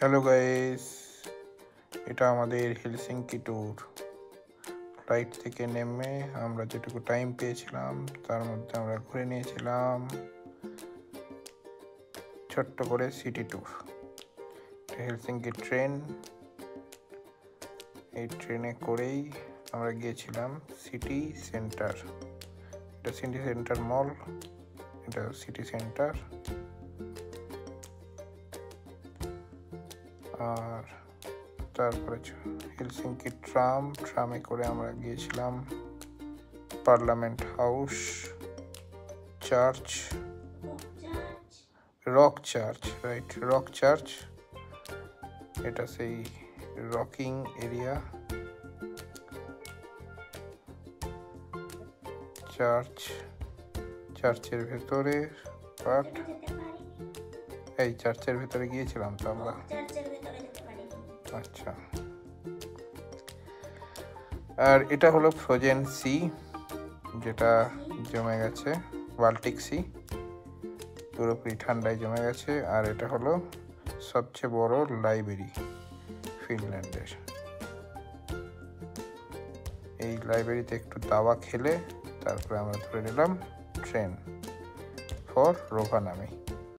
Hello guys, এটা আমাদের Helsinki tour. Flight থেকে নেমে আমরা যেটুকু টাইম পেয়েছিলাম তার মধ্যে আমরা ঘুরে নিয়েছিলাম ছোট্ট করে সিটি ট্যুর। হেলসিঙ্কি ট্রেন, এই ট্রেনে করেই আমরা গিয়েছিলাম সিটি সেন্টার। এটা সিটি সেন্টার মল, এটা সিটি সেন্টার। আর তারপরে হেলসিঙ্কি ট্রামে করে আমরা গিয়েছিলাম parliament house, church, rock church, right, rock church. এটা সেই রকিং এরিয়া। চার্চের ভেতরে পার্ট, এই চার্চের ভেতরে গিয়েছিলাম তো আমরা। আচ্ছা, আর এটা হলো ফ্রোজেন সি, যেটা জমে গেছে, বাল্টিক সি, পুরোপুরি ঠান্ডায় জমে গেছে। আর এটা হলো সবচেয়ে বড় লাইব্রেরি ফিনল্যান্ডের। এই লাইব্রেরিতে একটু দাওয়া খেলে তারপরে আমরা ধরে নিলাম ট্রেন ফর রোভানামি।